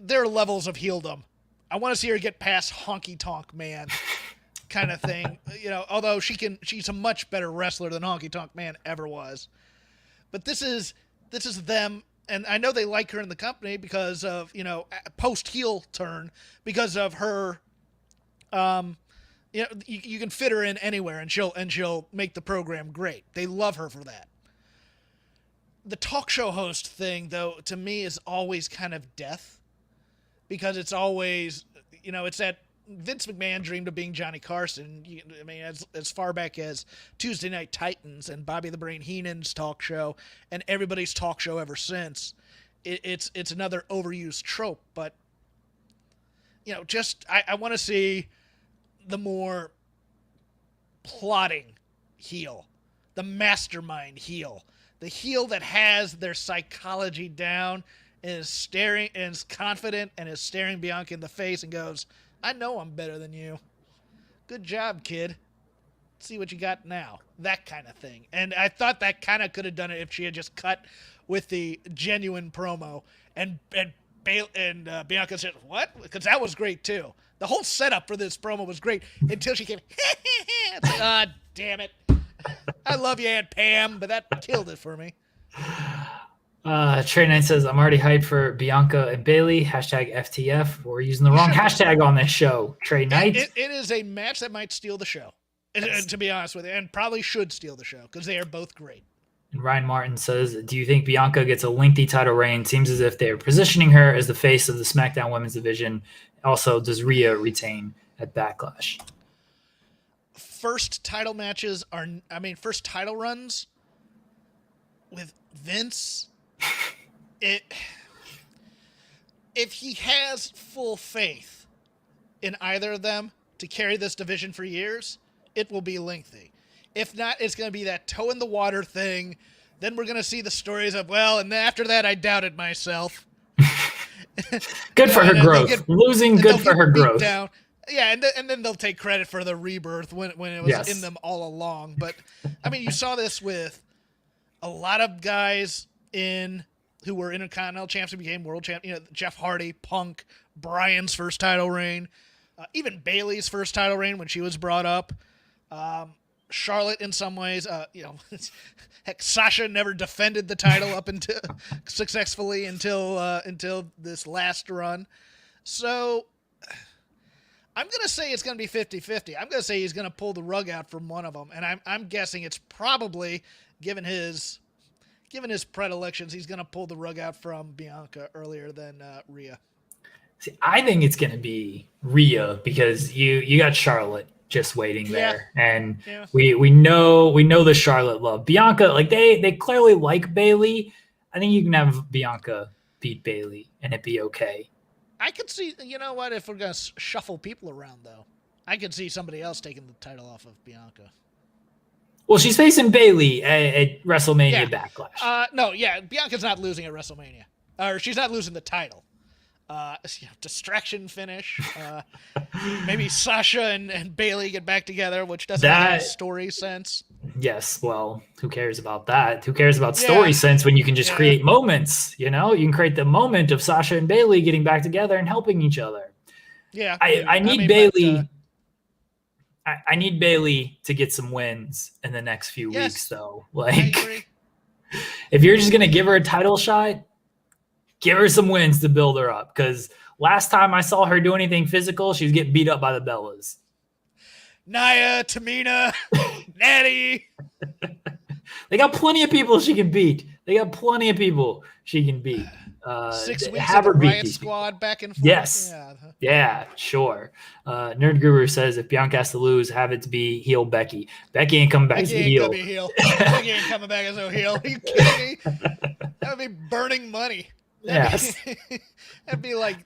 There are levels of heeldom. I want to see her get past Honky Tonk Man. kind of thing. Although she's a much better wrestler than Honky Tonk Man ever was. But this is them, and I know they like her in the company because of, post heel turn, because of her. You can fit her in anywhere, and she'll make the program great. They love her for that. The talk show host thing, though, to me is always kind of death, because it's always, it's that Vince McMahon dreamed of being Johnny Carson. As far back as Tuesday Night Titans and Bobby the Brain Heenan's talk show and everybody's talk show ever since. It's another overused trope, but I want to see the more plotting heel, the mastermind heel, the heel that has their psychology down and is staring and is confident and is staring Bianca in the face and goes, I know I'm better than you. Good job, kid. See what you got now. That kind of thing. And I thought that kind of could have done it if she had just cut with the genuine promo and Bianca said, what? Because that was great, too. The whole setup for this promo was great until she came, it's like, ah, damn it. I love you, Aunt Pam, but that killed it for me. Trey Knight says, I'm already hyped for Bianca and Bayley. Hashtag FTF. We're using the wrong hashtag on this show. Trey Knight. It is a match that might steal the show, to be honest with you, and probably should steal the show because they are both great. And Ryan Martin says, do you think Bianca gets a lengthy title reign? Seems as if they're positioning her as the face of the SmackDown Women's Division. Also, does Rhea retain at Backlash? First title runs with Vince, if he has full faith in either of them to carry this division for years, it will be lengthy. If not, it's going to be that toe in the water thing. Then we're going to see the stories of, and after that, I doubted myself. Good for her growth. Losing, good for her growth. Down. Yeah, and then they'll take credit for the rebirth when it was in them all along. But, you saw this with a lot of guys who were Intercontinental champs and became world champions. Jeff Hardy, Punk, Bryan's first title reign, even Bayley's first title reign when she was brought up. Charlotte in some ways, heck, Sasha never defended the title up until successfully until this last run. So I'm going to say it's going to be 50-50. I'm going to say he's going to pull the rug out from one of them. And I'm guessing it's probably, given his predilections, he's going to pull the rug out from Bianca earlier than Rhea. See, I think it's going to be Rhea because you got Charlotte just waiting there, and we know the Charlotte love. Bianca, like they clearly like Bayley. I think you can have Bianca beat Bayley and it be okay. I could see, if we're gonna shuffle people around though, I could see somebody else taking the title off of Bianca. Well, she's facing Bayley at WrestleMania Backlash. Bianca's not losing at WrestleMania, or she's not losing the title. Distraction finish. Maybe Sasha and Bayley get back together, which doesn't make story sense. Yes, well, who cares about that? Who cares about story sense when you can just create moments? You can create the moment of Sasha and Bayley getting back together and helping each other. Yeah, I need Bayley. I need Bayley to get some wins in the next few weeks, though. Like, if you're just gonna give her a title shot, give her some wins to build her up. Because last time I saw her do anything physical, she was getting beat up by the Bellas. Nia, Tamina, Natty. They got plenty of people she can beat. 6 weeks of the Riot Squad back and forth. Yes. Yeah, sure. Nerd Guru says if Bianca has to lose, have it to be heel Becky. Becky ain't coming back as a heel. Becky ain't coming back as a heel. Are you kidding me? That would be burning money. Yes. That'd be like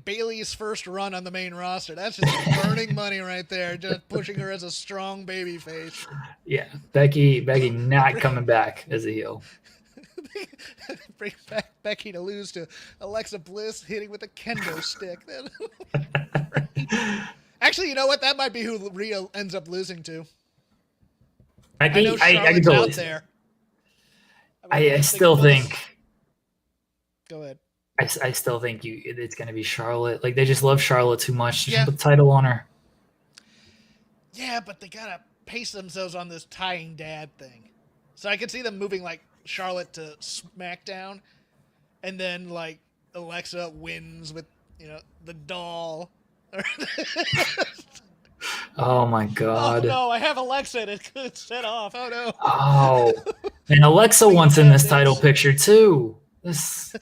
Bayley's first run on the main roster. That's just burning money right there. Just pushing her as a strong baby face. Yeah, Becky not coming back as a heel. Bring back Becky to lose to Alexa Bliss hitting with a kendo stick. Actually, you know what? That might be who Rhea ends up losing to. I know Charlotte's out there. I still think. Go ahead. I still think it's going to be Charlotte. Like, they just love Charlotte too much. Just put the title on her. Yeah, but they gotta pace themselves on this tying dad thing. So I could see them moving like Charlotte to SmackDown, and then like Alexa wins with the doll. Oh my God. Oh no, I have Alexa and it could set off. Oh no. Oh, and Alexa wants in this title picture too. This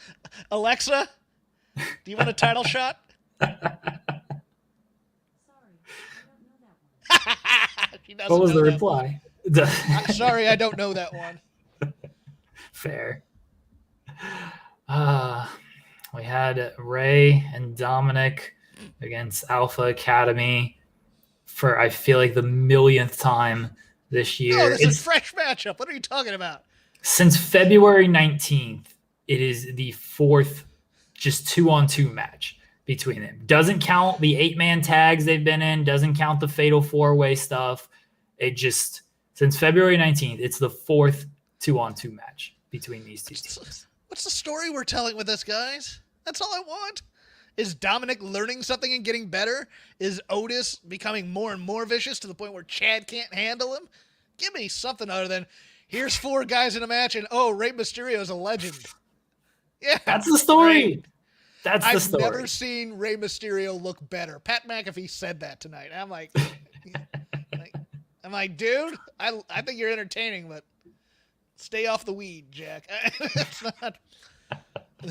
Alexa, do you want a title shot? What was the reply? Sorry, I don't know that one. Fair. We had Ray and Dominic against Alpha Academy for, I feel like, the millionth time this year. No, this is a fresh matchup. What are you talking about? Since February 19th, it is the fourth just 2-on-2 match between them. Doesn't count the 8-man tags they've been in, doesn't count the fatal 4-way stuff. It just, since February 19th, it's the fourth 2-on-2 match between these two teams. What's the story we're telling with this, guys? That's all I want. Is Dominic learning something and getting better? Is Otis becoming more and more vicious to the point where Chad can't handle him? Give me something other than, here's 4 guys in a match and, oh, Rey Mysterio is a legend. Yeah. That's the story. Great. That's the story. I've never seen Rey Mysterio look better. Pat McAfee said that tonight. I'm like, dude, I think you're entertaining, but stay off the weed, Jack. It's not.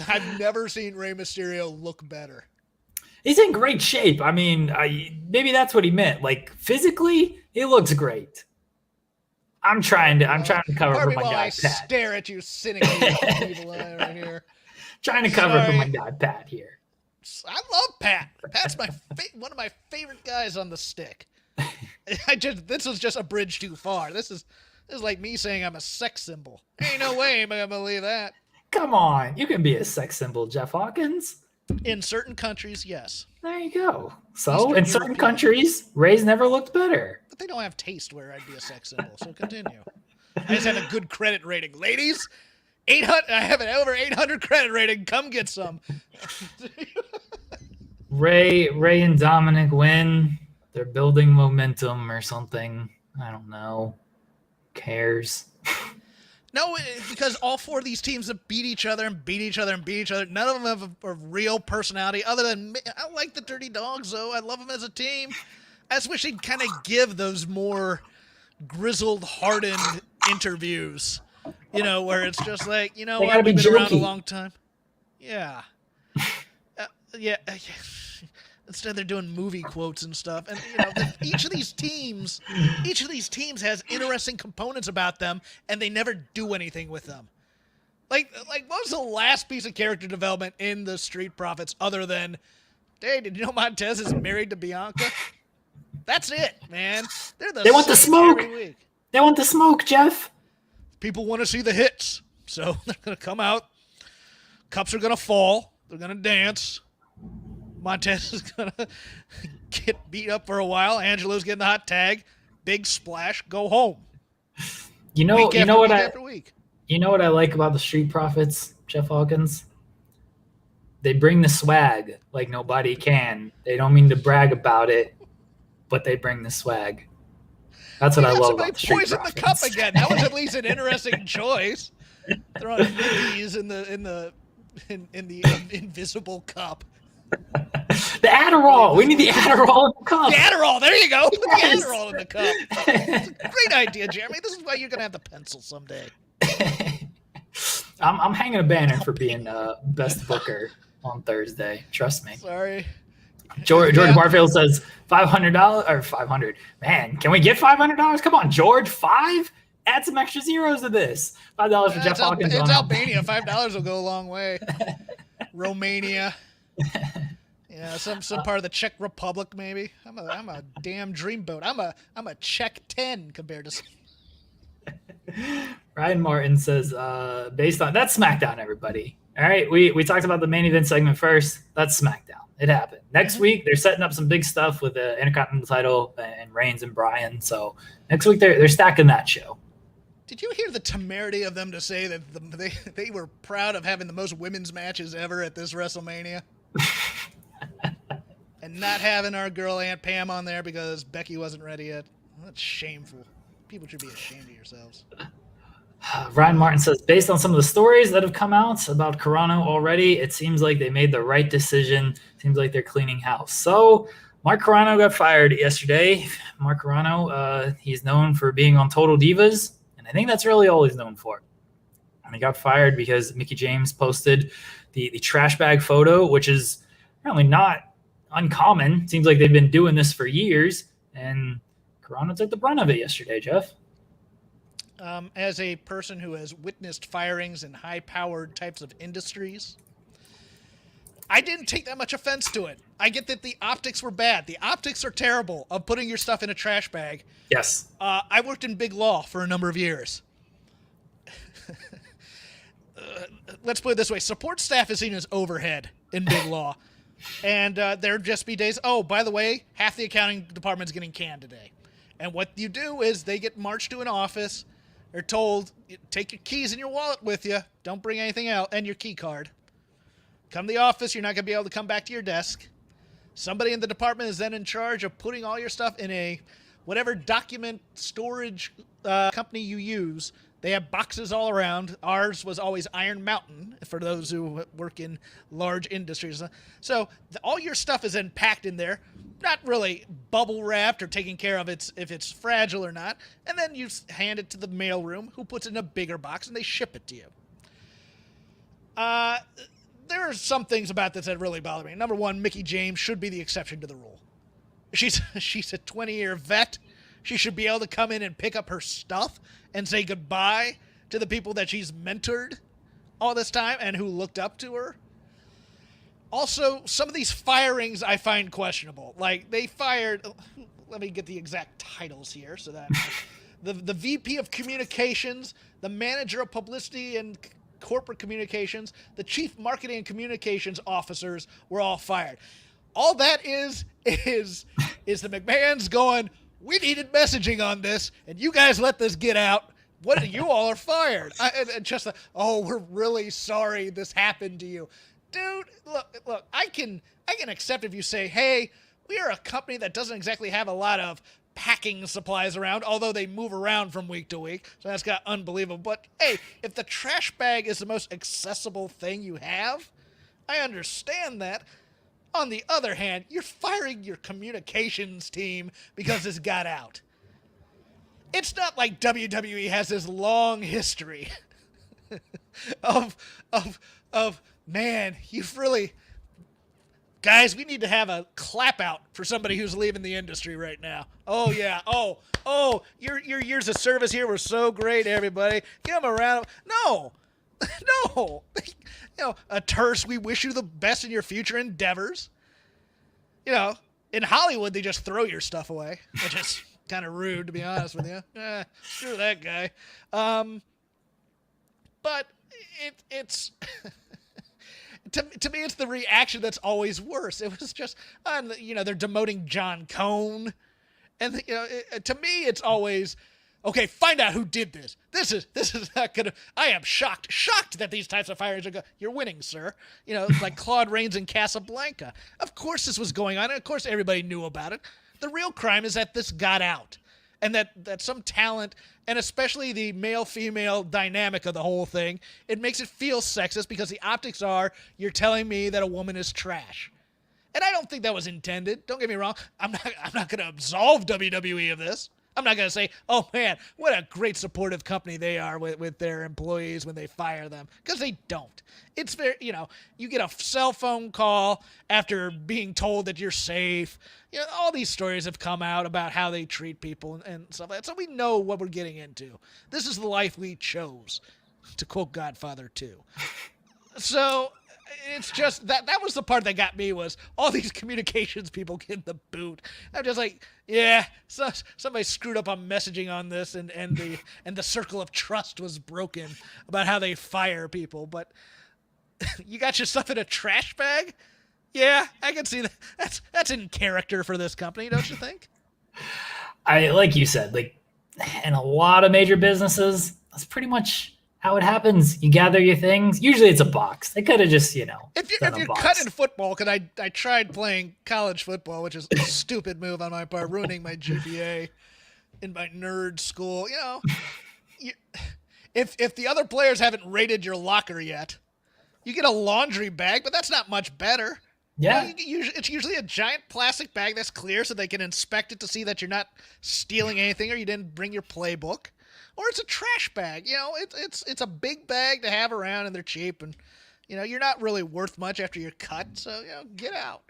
I've never seen Rey Mysterio look better. He's in great shape. I mean, maybe that's what he meant. Like, physically, he looks great. I'm trying to cover for my guy Pat. Stare at you cynically, evil eye right here. Trying to cover for my guy Pat here. I love Pat. Pat's one of my favorite guys on the stick. This was just a bridge too far. This is like me saying I'm a sex symbol. Ain't no way I'm gonna believe that. Come on, you can be a sex symbol, Jeff Hawkins. In certain countries, yes. There you go. So, in certain countries, Ray's never looked better. But they don't have taste where I'd be a sex symbol, so continue. I just have a good credit rating. Ladies, 800. I have an over 800 credit rating. Come get some. Ray and Dominic win. They're building momentum or something. I don't know. Who cares? No, because all 4 of these teams have beat each other and beat each other and beat each other. None of them have a real personality other than me. I like the Dirty Dogs, though. I love them as a team. I just wish they'd kind of give those more grizzled, hardened interviews, where it's just like, what, we've been around a long time. Yeah. Yeah. Instead, they're doing movie quotes and stuff. And, each of these teams has interesting components about them, and they never do anything with them. Like what was the last piece of character development in the Street Profits other than, hey, did you know Montez is married to Bianca? That's it, man. They want the smoke. Every week. They want the smoke, Jeff. People want to see the hits, so they're going to come out. Cups are going to fall. They're going to dance. Montez is going to get beat up for a while. Angelo's getting the hot tag. Big splash. Go home. You know what I like about the Street Profits, Jeff Hawkins? They bring the swag like nobody can. They don't mean to brag about it, but they bring the swag. That's what I love about the Street Profits. The cup again. That was at least an interesting choice. Throwing Mickey's in the invisible cup. The Adderall. We need the Adderall in the cup. The Adderall. There you go. Yes. The Adderall in the cup. It's a great idea, Jeremy. This is why you're gonna have the pencil someday. I'm hanging a banner for being best booker on Thursday. Trust me. Sorry. George Barfield says $500 or 500. Man, can we get $500? Come on, George. 5? Add some extra zeros to this. $5 for Jeff Hawkins. It's Albania. $5 will go a long way. Romania. Yeah, some part of the Czech Republic, maybe. I'm a damn dreamboat. I'm a Czech 10 compared to. Ryan Martin says, based on that's SmackDown, everybody. All right, we talked about the main event segment first. That's SmackDown. It happened. Next week they're setting up some big stuff with the Intercontinental title and Reigns and Bryan. So next week they're stacking that show. Did you hear the temerity of them to say that they were proud of having the most women's matches ever at this WrestleMania? and not having our girl Aunt Pam on there because Becky wasn't ready yet. That's shameful. People should be ashamed of yourselves. Ryan Martin says, based on some of the stories that have come out about Carrano already, it seems like they made the right decision. Seems like they're cleaning house. So Mark Carrano got fired yesterday. Mark Carrano, he's known for being on Total Divas, and I think that's really all he's known for. And he got fired because Mickie James posted the trash bag photo, which is apparently not uncommon. Seems like they've been doing this for years, and Carrano took the brunt of it yesterday, Jeff. As a person who has witnessed firings in high-powered types of industries, I didn't take that much offense to it. I get that the optics were bad. The optics are terrible of putting your stuff in a trash bag. Yes. I worked in big law for a number of years. Let's put it this way. Support staff is seen as overhead in big law. And there'd just be days, oh, by the way, half the accounting department's getting canned today. And what you do is they get marched to an office. They're told, take your keys and your wallet with you. Don't bring anything else. And your key card. Come to the office. You're not going to be able to come back to your desk. Somebody in the department is then in charge of putting all your stuff in a whatever document storage company you use. They have boxes all around. Ours was always Iron Mountain for those who work in large industries. So all your stuff is then packed in there, not really bubble wrapped or taking care of if it's fragile or not. And then you hand it to the mailroom, who puts it in a bigger box, and they ship it to you. There are some things about this that really bother me. Number one, Mickie James should be the exception to the rule. She's a 20-year vet. She should be able to come in and pick up her stuff and say goodbye to the people that she's mentored all this time and who looked up to her. Also, some of these firings I find questionable. Like, they fired, let me get the exact titles here so that the VP of Communications, the Manager of Publicity and Corporate Communications, the Chief Marketing and Communications Officers were all fired. All that is the McMahons going, we needed messaging on this, and you guys let this get out. You all are fired. Oh, we're really sorry this happened to you. Dude, look, I can accept if you say, hey, we are a company that doesn't exactly have a lot of packing supplies around, although they move around from week to week, so that's got unbelievable. But, hey, if the trash bag is the most accessible thing you have, I understand that. On the other hand, you're firing your communications team because this got out. It's not like WWE has this long history of man, you've really... Guys, we need to have a clap out for somebody who's leaving the industry right now. Oh, yeah. Oh, your years of service here were so great, everybody. Give them a round of... No. No. A terse, we wish you the best in your future endeavors. In Hollywood, they just throw your stuff away, which is kind of rude, to be honest with you. Screw that guy. But it's... To me, it's the reaction that's always worse. It was just, they're demoting John Cone. And, to me, it's always... Okay, find out who did this. This is not gonna... I am shocked that these types of firings are You're winning, sir. Like Claude Rains in Casablanca. Of course this was going on, and of course everybody knew about it. The real crime is that this got out, and that some talent, and especially the male-female dynamic of the whole thing, it makes it feel sexist because the optics are, you're telling me that a woman is trash. And I don't think that was intended. Don't get me wrong. I'm not going to absolve WWE of this. I'm not going to say, oh, man, what a great supportive company they are with their employees when they fire them, because they don't. It's very, you get a cell phone call after being told that you're safe. All these stories have come out about how they treat people and stuff like that, so we know what we're getting into. This is the life we chose, to quote Godfather 2. So... It's just that was the part that got me, was all these communications people getting the boot. I'm just like, yeah, somebody screwed up on messaging on this, and the circle of trust was broken about how they fire people. But you got your stuff in a trash bag? Yeah, I can see that. That's in character for this company, don't you think? Like you said, like in a lot of major businesses, that's pretty much how it happens. You gather your things. Usually it's a box. They could have just, if done you're a box. cut in football, because I tried playing college football, which is a stupid move on my part, ruining my GPA in my nerd school. If the other players haven't raided your locker yet, you get a laundry bag, but that's not much better. Yeah. It's usually a giant plastic bag that's clear so they can inspect it to see that you're not stealing anything or you didn't bring your playbook. Or it's a trash bag. It's a big bag to have around and they're cheap and you're not really worth much after you're cut, so get out.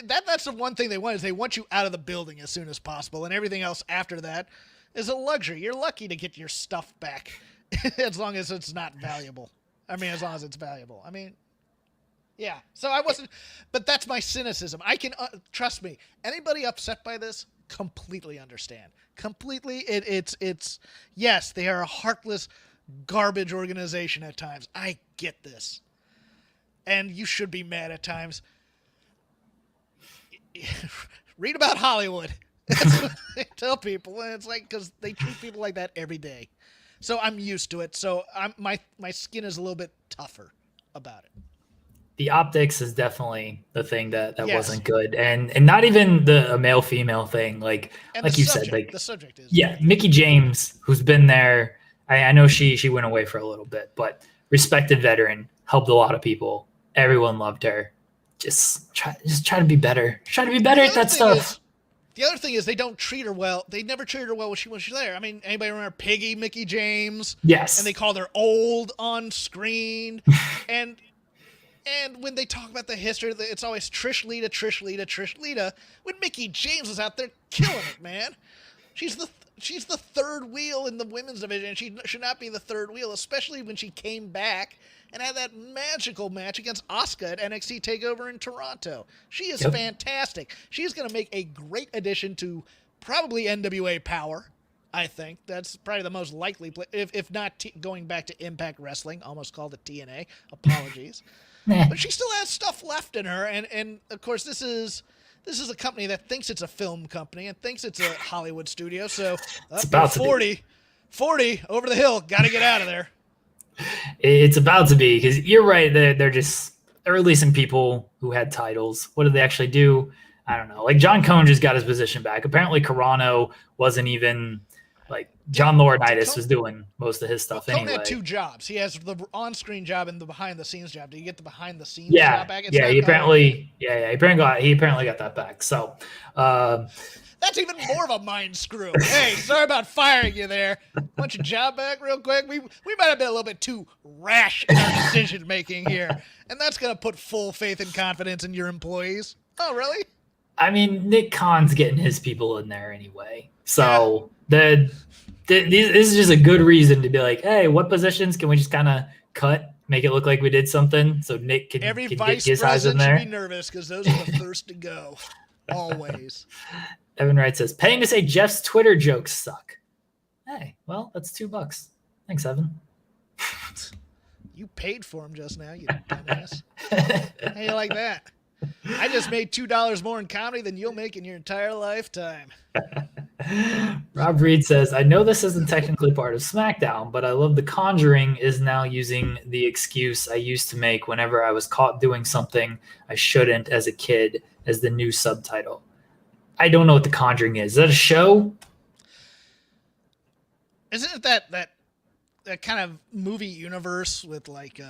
That's the one thing they want is they want you out of the building as soon as possible, and everything else after that is a luxury. You're lucky to get your stuff back as long as it's not valuable. As long as it's valuable. Yeah. So I wasn't, but that's my cynicism. I can trust me. Anybody upset by this? Completely understand. Completely. It's yes, they are a heartless garbage organization at times. I get this. And you should be mad at times. Read about Hollywood. That's what I tell people. And it's like, because they treat people like that every day. So I'm used to it. So my skin is a little bit tougher about it. The optics is definitely the thing that Yes. wasn't good. And not even the male-female thing. Like you said, the subject is. Yeah, Mickie James, who's been there. I know she went away for a little bit, but respected veteran, helped a lot of people. Everyone loved her. Just try to be better. Try to be better at that stuff. The other thing is they don't treat her well. They never treated her well when she was there. Anybody remember Piggy, Mickie James? Yes. And they called her old on screen. and when they talk about the history, it's always Trish Lita. When Mickie James was out there killing it, man. She's the third wheel in the women's division. She should not be the third wheel, especially when she came back and had that magical match against Asuka at NXT TakeOver in Toronto. She is fantastic. She's going to make a great addition to probably NWA Power, I think. That's probably the most likely, if not going back to Impact Wrestling, almost called it TNA. Apologies. But she still has stuff left in her, and of course this is a company that thinks it's a film company and thinks it's a Hollywood studio. So it's about 40 over the hill. Got to get out of there. It's about to be, because you're right. They're releasing people who had titles. What did they actually do? I don't know. Like John Cone just got his position back. Apparently Carano wasn't even like John Laurinaitis was doing most of his stuff Cone anyway. had two jobs. He has the on-screen job and the behind-the-scenes job. Did you get the behind-the-scenes job back? He apparently got that back. So that's even more of a mind screw. Hey, sorry about firing you there. Want your job back real quick? We might have been a little bit too rash in our decision making here, and that's gonna put full faith and confidence in your employees. Oh, really? Nick Khan's getting his people in there anyway. So this is just a good reason to be like, hey, what positions can we just kind of cut, make it look like we did something, so Nick can Every get vice his eyes in president there. should be nervous because those are the first to go. Always. Evan Wright says, paying to say Jeff's Twitter jokes suck. Hey, well, that's $2. Thanks, Evan. You paid for him just now, you dumbass. How you like that? I just made $2 more in comedy than you'll make in your entire lifetime. Rob Reed says, I know this isn't technically part of SmackDown, but I love The Conjuring is now using the excuse I used to make whenever I was caught doing something I shouldn't as a kid as the new subtitle. I don't know what The Conjuring is. Is that a show? Isn't it that kind of movie universe with like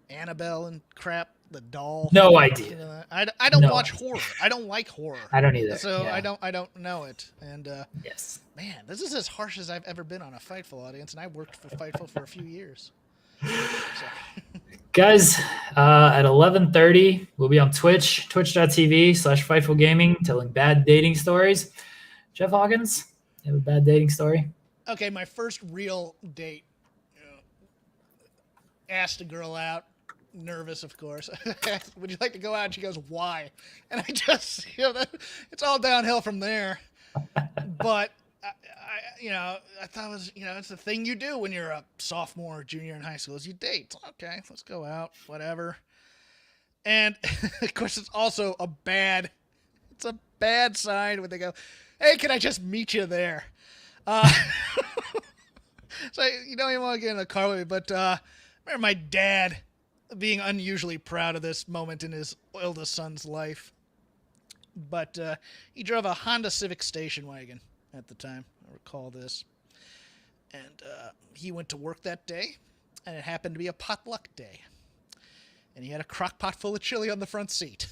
Annabelle and crap? The doll. No idea. I don't watch horror. I don't like horror. I don't either. So yeah. I don't know it. And yes, man, this is as harsh as I've ever been on a Fightful audience, and I worked for Fightful for a few years. Guys, at 11:30, we'll be on Twitch, twitch.tv/Fightful Gaming, telling bad dating stories. Jeff Hawkins, you have a bad dating story? Okay, my first real date. Asked a girl out. Nervous, of course. Would you like to go out? And she goes, why? And I just, it's all downhill from there. But I thought it was, it's the thing you do when you're a sophomore or junior in high school is you date. Okay, let's go out, whatever. And of course, it's also a bad sign when they go, hey, can I just meet you there? So you don't even want to get in the car with me, but I remember my dad being unusually proud of this moment in his oldest son's life. But he drove a Honda Civic station wagon at the time. I recall this. And he went to work that day, and it happened to be a potluck day. And he had a crock pot full of chili on the front seat.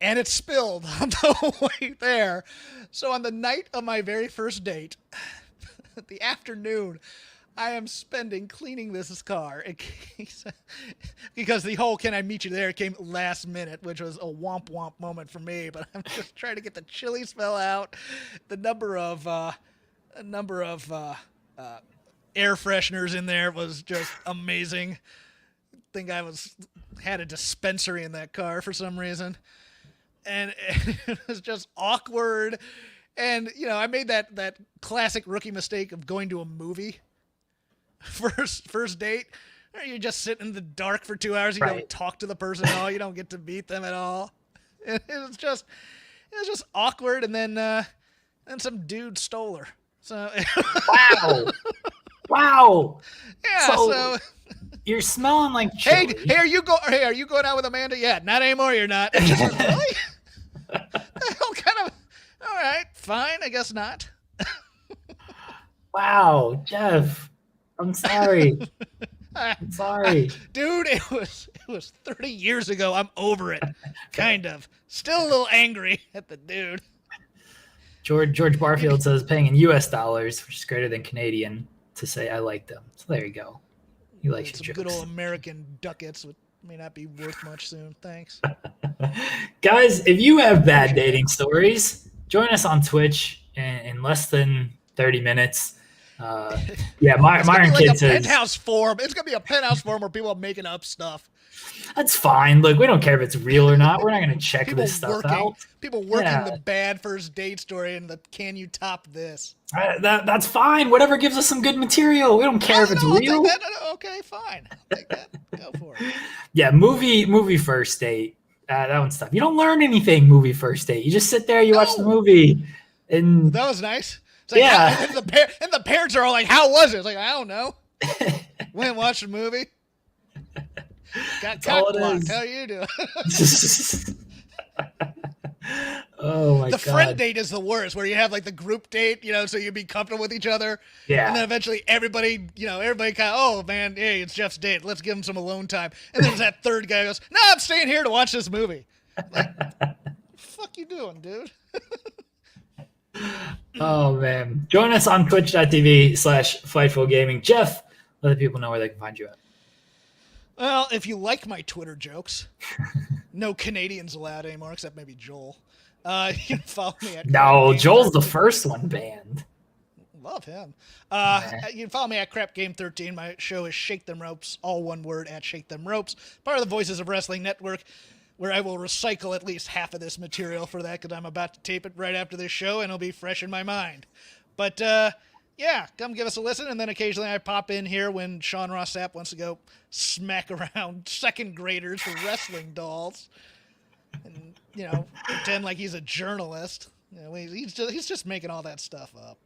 And it spilled on the way there. So on the night of my very first date, the afternoon, I am spending cleaning this car in case, because the whole "can I meet you there" came last minute, which was a womp womp moment for me. But I'm just trying to get the chili smell out. The number of air fresheners in there was just amazing. I think I had a dispensary in that car for some reason. And it was just awkward. And, I made that classic rookie mistake of going to a movie. First date. You're just sitting in the dark for 2 hours. You don't talk to the person at all. You don't get to meet them at all. It was just awkward. And then some dude stole her. So Wow. Yeah. So you're smelling like chili. Hey, are you going out with Amanda? Yeah, not anymore. You're not. Just, really? All right, fine. I guess not. Wow, Jeff. I'm sorry. Dude, it was 30 years ago. I'm over it. Kind of. Still a little angry at the dude. George Barfield says paying in U.S. dollars, which is greater than Canadian, to say I like them. So there you go. He likes your jokes. Some good old American ducats, which may not be worth much soon. Thanks. Guys, if you have bad dating stories, join us on Twitch in less than 30 minutes. Myron Kid says penthouse forum. It's gonna be a penthouse forum where people are making up stuff. That's fine. Look, we don't care if it's real or not. We're not going to check this stuff out. People working the bad first date story and the "can you top this?" That's fine. Whatever gives us some good material. We don't care if it's real. Okay, fine. I'll take that. Go for it. Yeah, movie first date. That one's tough. You don't learn anything movie first date. You just sit there, you watch the movie. And that was nice. It's like, and the parents are all like, "How was it?" It's like, I don't know. Went and watched the movie. Got cock blocked. How you doing? Oh my god. The friend date is the worst, where you have like the group date, so you be comfortable with each other. Yeah. And then eventually everybody kind of, oh man, hey, it's Jeff's date. Let's give him some alone time. And then there's that third guy who goes, "No, I'm staying here to watch this movie." Like, what the fuck you doing, dude? Oh man. Join us on twitch.tv/Fightful Gaming. Jeff, let the people know where they can find you at. Well, if you like my Twitter jokes, no Canadians allowed anymore, except maybe Joel. You can follow me at Joel's the first one banned. Love him. You can follow me at CrapGame13. My show is Shake Them Ropes, all one word, at Shake Them Ropes. Part of the Voices of Wrestling Network, where I will recycle at least half of this material for that, because I'm about to tape it right after this show, and it'll be fresh in my mind. But, yeah, come give us a listen, and then occasionally I pop in here when Sean Ross Sapp wants to go smack around second graders for wrestling dolls, and pretend like he's a journalist. He's just making all that stuff up.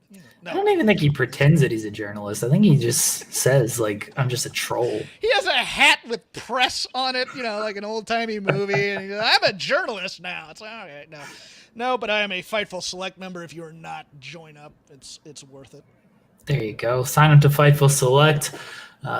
No. I don't even think he pretends that he's a journalist. I think he just says, like, I'm just a troll. He has a hat with press on it, like an old-timey movie, and he goes, "I'm a journalist now." It's like, all right, no, but I am a Fightful Select member. If you are not, join up. It's worth it. There you go. Sign up to Fightful Select.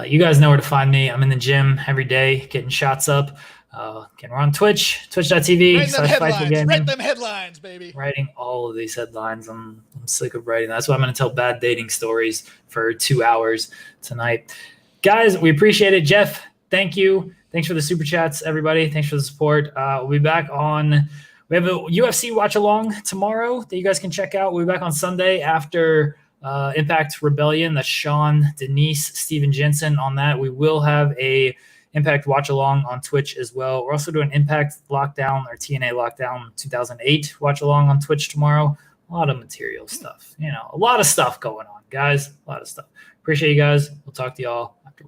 You guys know where to find me. I'm in the gym every day getting shots up. We're on Twitch, twitch.tv/Fightful Gaming. Write them headlines, baby. Writing all of these headlines. I'm sick of writing. That's why I'm going to tell bad dating stories for 2 hours tonight. Guys, we appreciate it. Jeff, thank you. Thanks for the super chats, everybody. Thanks for the support. We'll be back on. We have a UFC watch along tomorrow that you guys can check out. We'll be back on Sunday after Impact Rebellion. That's Sean, Denise, Steven Jensen on that. We will have a Impact watch along on Twitch as well. We're also doing Impact Lockdown or TNA Lockdown 2008 watch along on Twitch tomorrow. A lot of material stuff. A lot of stuff going on, guys. A lot of stuff. Appreciate you guys. We'll talk to y'all after a while.